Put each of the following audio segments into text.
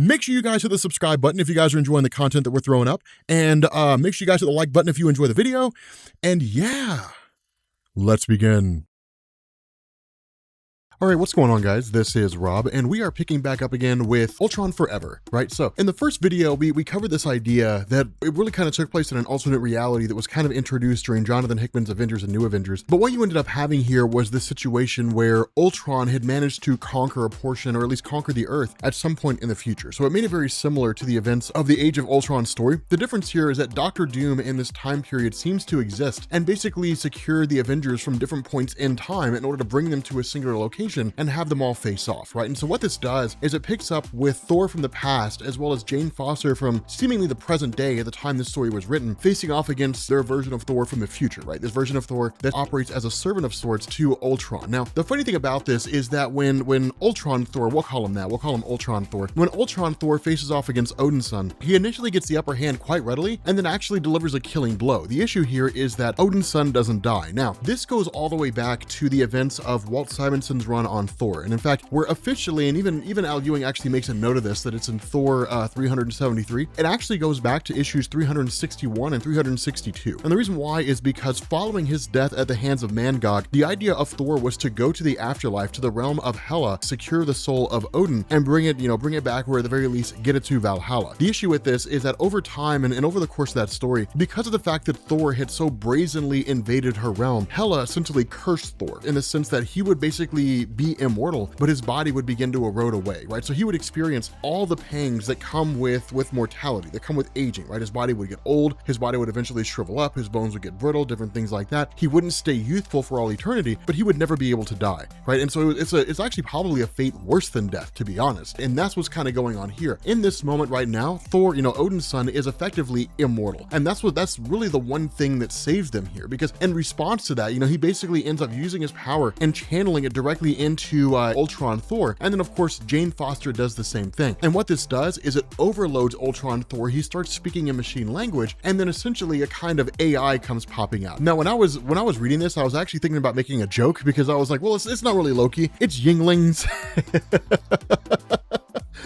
Make sure you guys hit the subscribe button if you guys are enjoying the content that we're throwing up. And make sure you guys hit the like button if you enjoy the video. And yeah, let's begin. All right, what's going on, guys? This is Rob, and we are picking back up again with Ultron Forever, right? So in the first video, we covered this idea that it really kind of took place in an alternate reality that was kind of introduced during Jonathan Hickman's Avengers and New Avengers. But what you ended up having here was this situation where Ultron had managed to conquer a portion, or at least conquer the Earth at some point in the future. So it made it very similar to the events of the Age of Ultron story. The difference here is that Dr. Doom in this time period seems to exist and basically secure the Avengers from different points in time in order to bring them to a singular location and have them all face off, right? And so what this does is it picks up with Thor from the past, as well as Jane Foster from seemingly the present day at the time this story was written, facing off against their version of Thor from the future, right? This version of Thor that operates as a servant of sorts to Ultron. Now, the funny thing about this is that when Ultron Thor, we'll call him Ultron Thor, when Ultron Thor faces off against Odin's son, he initially gets the upper hand quite readily and then actually delivers a killing blow. The issue here is that Odin's son doesn't die. Now, this goes all the way back to the events of Walt Simonson's run on Thor. And in fact, we're officially, and even Al Ewing actually makes a note of this, that it's in Thor 373. It actually goes back to issues 361 and 362. And the reason why is because following his death at the hands of Mangog, the idea of Thor was to go to the afterlife, to the realm of Hela, secure the soul of Odin, and bring it back, or at the very least, get it to Valhalla. The issue with this is that over time and over the course of that story, because of the fact that Thor had so brazenly invaded her realm, Hela essentially cursed Thor in the sense that he would basically be immortal, but his body would begin to erode away, right? So he would experience all the pangs that come with mortality, that come with aging, right? His body would get old, his body would eventually shrivel up, his bones would get brittle, different things like that. He wouldn't stay youthful for all eternity, but he would never be able to die, right? And so it's actually probably a fate worse than death, to be honest. And that's what's kind of going on here. In this moment right now, Thor, Odin's son, is effectively immortal. And that's really the one thing that saves them here, because in response to that, he basically ends up using his power and channeling it directly into Ultron Thor. And then of course Jane Foster does the same thing. And what this does is it overloads Ultron Thor. He starts speaking in machine language, and then essentially a kind of AI comes popping out. Now when I was reading this, I was actually thinking about making a joke, because I was like, well, it's not really Loki, it's Yinglings.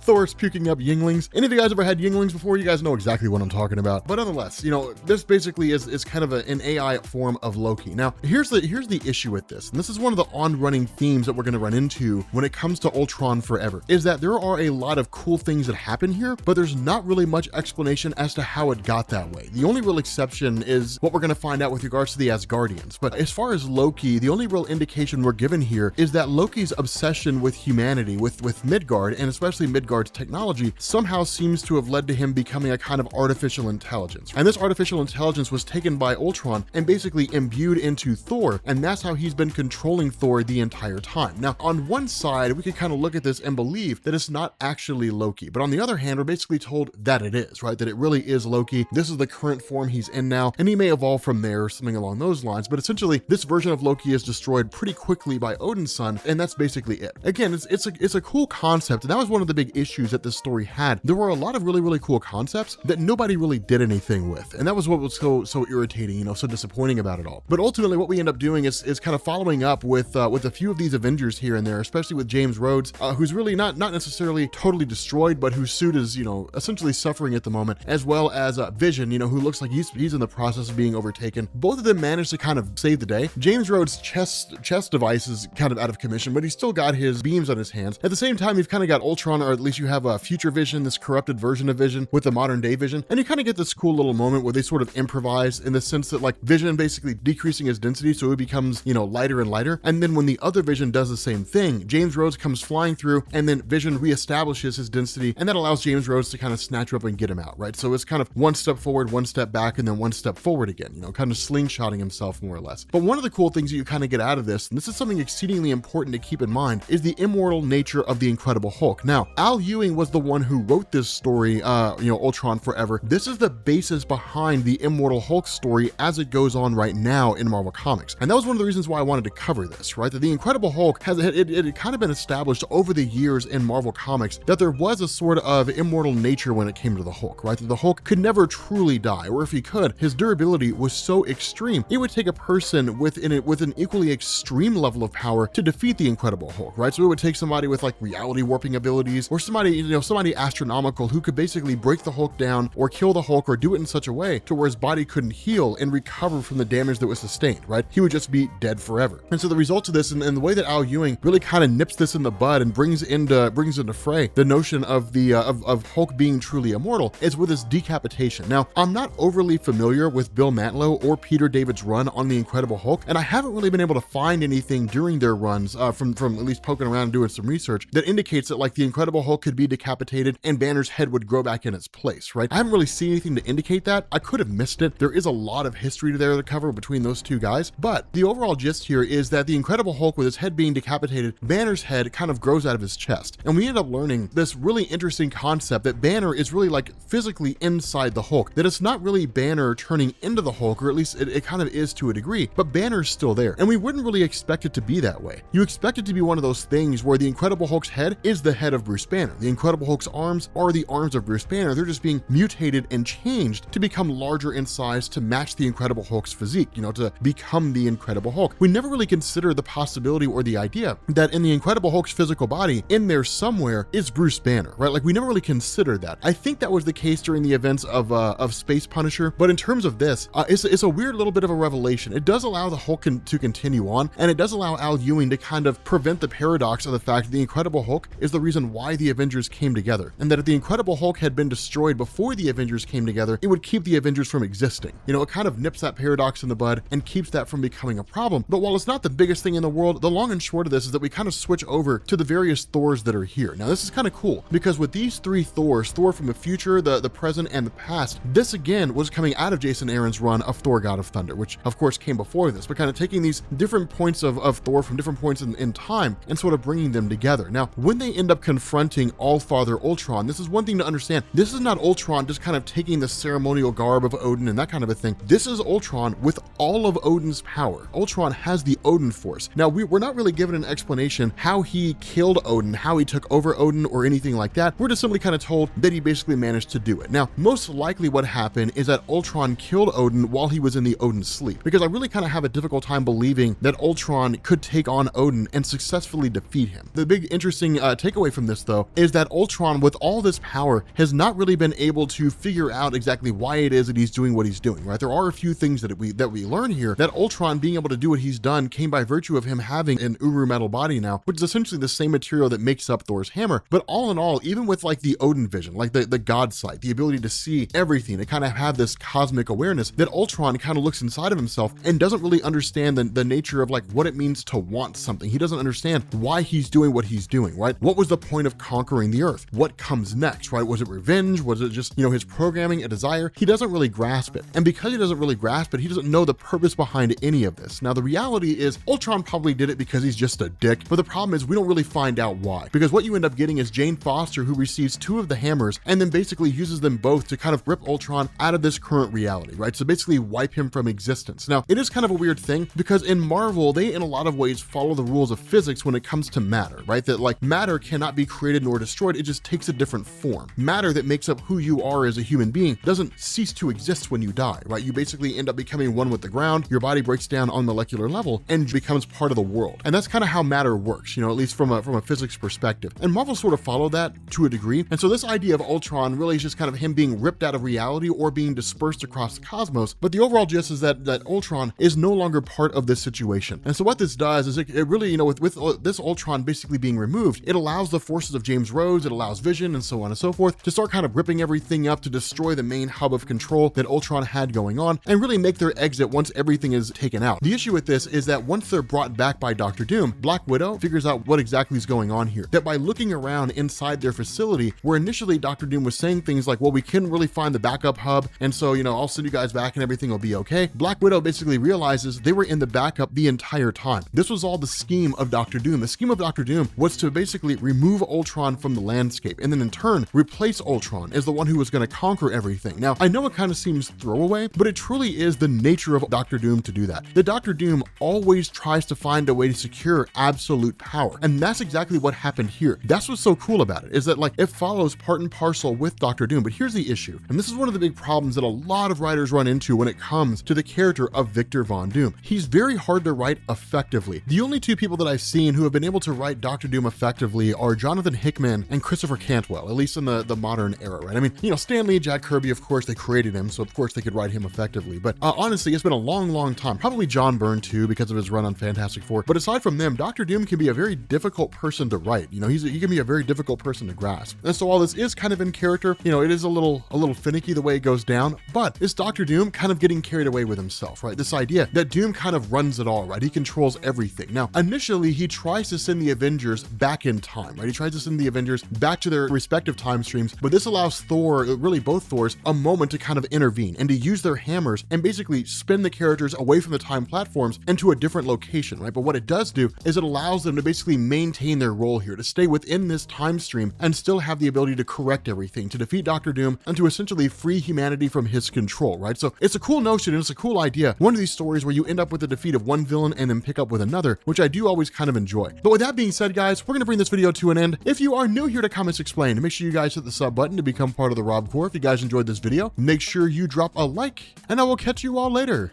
Thor's puking up Yinglings. Any of you guys ever had Yinglings before? You guys know exactly what I'm talking about. But nonetheless, this basically is kind of an AI form of Loki. Now, here's the issue with this, and this is one of the on-running themes that we're going to run into when it comes to Ultron Forever, is that there are a lot of cool things that happen here, but there's not really much explanation as to how it got that way. The only real exception is what we're going to find out with regards to the Asgardians. But as far as Loki, the only real indication we're given here is that Loki's obsession with humanity, with Midgard, and especially Midgard's technology, somehow seems to have led to him becoming a kind of artificial intelligence. And this artificial intelligence was taken by Ultron and basically imbued into Thor, and that's how he's been controlling Thor the entire time. Now, on one side, we could kind of look at this and believe that it's not actually Loki, but on the other hand, we're basically told that it is, right? That it really is Loki. This is the current form he's in now, and he may evolve from there or something along those lines, but essentially, this version of Loki is destroyed pretty quickly by Odin's son, and that's basically it. Again, it's a cool concept, and that was one of the big issues that this story had. There were a lot of really cool concepts that nobody really did anything with, and that was what was so irritating, so disappointing about it all. But ultimately, what we end up doing is kind of following up with a few of these Avengers here and there, especially with James Rhodes, who's really not necessarily totally destroyed, but whose suit is essentially suffering at the moment, as well as Vision, who looks like he's in the process of being overtaken. Both of them managed to kind of save the day. James Rhodes' chest device is kind of out of commission, but he's still got his beams on his hands. At the same time, you've kind of got Ultron, or at least you have a future Vision, this corrupted version of Vision with the modern day Vision, and you kind of get this cool little moment where they sort of improvise in the sense that like Vision basically decreasing his density so it becomes lighter and lighter, and then when the other Vision does the same thing, James Rhodes comes flying through, and then Vision reestablishes his density, and that allows James Rhodes to kind of snatch her up and get him out, right? So it's kind of one step forward, one step back, and then one step forward again, kind of slingshotting himself more or less. But one of the cool things that you kind of get out of this, and this is something exceedingly important to keep in mind, is the immortal nature of the Incredible Hulk. Now, Al Ewing was the one who wrote this story, Ultron Forever. This is the basis behind the Immortal Hulk story as it goes on right now in Marvel Comics. And that was one of the reasons why I wanted to cover this, right? That the Incredible Hulk it had kind of been established over the years in Marvel Comics that there was a sort of immortal nature when it came to the Hulk, right? That the Hulk could never truly die, or if he could, his durability was so extreme, it would take a person with an equally extreme level of power to defeat the Incredible Hulk, right? So it would take somebody with like reality warping abilities, or somebody somebody astronomical who could basically break the Hulk down or kill the Hulk or do it in such a way to where his body couldn't heal and recover from the damage that was sustained, right? He would just be dead forever. And so the result of this, and the way that Al Ewing really kind of nips this in the bud and brings into fray the notion of the of Hulk being truly immortal, is with his decapitation. Now, I'm not overly familiar with Bill Mantlo or Peter David's run on the Incredible Hulk, and I haven't really been able to find anything during their runs from at least poking around and doing some research that indicates that like the Incredible Hulk could be decapitated and Banner's head would grow back in its place, right? I haven't really seen anything to indicate that. I could have missed it. There is a lot of history there to cover between those two guys, but the overall gist here is that the Incredible Hulk, with his head being decapitated, Banner's head kind of grows out of his chest, and we end up learning this really interesting concept that Banner is really like physically inside the Hulk, that it's not really Banner turning into the Hulk, or at least it kind of is to a degree, but Banner's still there, and we wouldn't really expect it to be that way. You expect it to be one of those things where the Incredible Hulk's head is the head of Bruce Banner. The Incredible Hulk's arms are the arms of Bruce Banner. They're just being mutated and changed to become larger in size to match the Incredible Hulk's physique, to become the Incredible Hulk. We never really consider the possibility or the idea that in the Incredible Hulk's physical body, in there somewhere is Bruce Banner, right? Like we never really considered that. I think that was the case during the events of Space Punisher, but in terms of this, it's a weird little bit of a revelation. It does allow the Hulk to continue on, and it does allow Al Ewing to kind of prevent the paradox of the fact that the Incredible Hulk is the reason why the Avengers came together, and that if the Incredible Hulk had been destroyed before the Avengers came together, it would keep the Avengers from existing. It kind of nips that paradox in the bud and keeps that from becoming a problem. But while it's not the biggest thing in the world, the long and short of this is that we kind of switch over to the various Thors that are here. Now, this is kind of cool because with these three Thors, Thor from the future, the present, and the past, this again was coming out of Jason Aaron's run of Thor God of Thunder, which of course came before this, but kind of taking these different points of Thor from different points in time and sort of bringing them together. Now, when they end up confronting All-Father Ultron, this is one thing to understand. This is not Ultron just kind of taking the ceremonial garb of Odin and that kind of a thing. This is Ultron with all of Odin's power. Ultron has the Odin Force. Now, we're not really given an explanation how he killed Odin, how he took over Odin, or anything like that. We're just simply kind of told that he basically managed to do it. Now, most likely what happened is that Ultron killed Odin while he was in the Odin sleep, because I really kind of have a difficult time believing that Ultron could take on Odin and successfully defeat him. The big interesting takeaway from this, though, is that Ultron, with all this power, has not really been able to figure out exactly why it is that he's doing what he's doing, right? There are a few things that we learn here, that Ultron being able to do what he's done came by virtue of him having an Uru metal body now, which is essentially the same material that makes up Thor's hammer. But all in all, even with like the Odin vision, like the god sight, the ability to see everything, to kind of have this cosmic awareness, that Ultron kind of looks inside of himself and doesn't really understand the nature of like what it means to want something. He doesn't understand why he's doing what he's doing, right? What was the point of conquering the earth? What comes next, right? Was it revenge? Was it just, his programming, a desire? He doesn't really grasp it. And because he doesn't really grasp it, he doesn't know the purpose behind any of this. Now, the reality is Ultron probably did it because he's just a dick, but the problem is we don't really find out why. Because what you end up getting is Jane Foster, who receives 2 of the hammers and then basically uses them both to kind of rip Ultron out of this current reality, right? So basically wipe him from existence. Now, it is kind of a weird thing because in Marvel, they in a lot of ways follow the rules of physics when it comes to matter, right? That like matter cannot be created nor destroyed, it just takes a different form. Matter that makes up who you are as a human being doesn't cease to exist when you die, right? You basically end up becoming one with the ground, your body breaks down on molecular level and becomes part of the world. And that's kind of how matter works, at least from a physics perspective. And Marvel sort of followed that to a degree. And so this idea of Ultron really is just kind of him being ripped out of reality or being dispersed across the cosmos. But the overall gist is that Ultron is no longer part of this situation. And so what this does is it really, with this Ultron basically being removed, it allows the forces of James Rhodes, it allows Vision and so on and so forth to start kind of ripping everything up to destroy the main hub of control that Ultron had going on and really make their exit once everything is taken out. The issue with this is that once they're brought back by Dr. Doom, Black Widow figures out what exactly is going on here. That by looking around inside their facility, where initially Dr. Doom was saying things like, well, we couldn't really find the backup hub, and so, I'll send you guys back and everything will be okay. Black Widow basically realizes they were in the backup the entire time. This was all the scheme of Dr. Doom. The scheme of Dr. Doom was to basically remove Ultron from the landscape and then in turn replace Ultron as the one who was going to conquer everything. Now, I know it kind of seems throwaway, but it truly is the nature of Dr. Doom to do that. The Dr. Doom always tries to find a way to secure absolute power, and that's exactly what happened here. That's what's so cool about it, is that like it follows part and parcel with Dr. Doom. But here's the issue, and this is one of the big problems that a lot of writers run into when it comes to the character of Victor Von Doom. He's very hard to write effectively. The only 2 people that I've seen who have been able to write Dr. Doom effectively are Jonathan Hickman Hickman and Christopher Cantwell, at least in the modern era, right? I mean, you know, Stan Lee, Jack Kirby, of course, they created him, so of course they could write him effectively. But honestly, it's been a long time. Probably John Byrne too, because of his run on Fantastic Four. But aside from them, Doctor Doom can be a very difficult person to write. You know, he can be a very difficult person to grasp. And so while this is kind of in character, you know, it is a little finicky the way it goes down, but it's Doctor Doom kind of getting carried away with himself, right? This idea that Doom kind of runs it all, right? He controls everything. Now, initially, he tries to send the Avengers back in time, right? He tries to send the Avengers back to their respective time streams, but this allows Thor, really both Thors, a moment to kind of intervene and to use their hammers and basically spin the characters away from the time platforms into a different location, right? But what it does do is it allows them to basically maintain their role here, to stay within this time stream and still have the ability to correct everything, to defeat Doctor Doom and to essentially free humanity from his control, right? So it's a cool notion and it's a cool idea. One of these stories where you end up with the defeat of one villain and then pick up with another, which I do always kind of enjoy. But with that being said, guys, we're going to bring this video to an end. If you are new here to Comics Explained, make sure you guys hit the sub button to become part of the Rob Corps. If you guys enjoyed this video, make sure you drop a like, and I will catch you all later.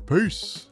Peace.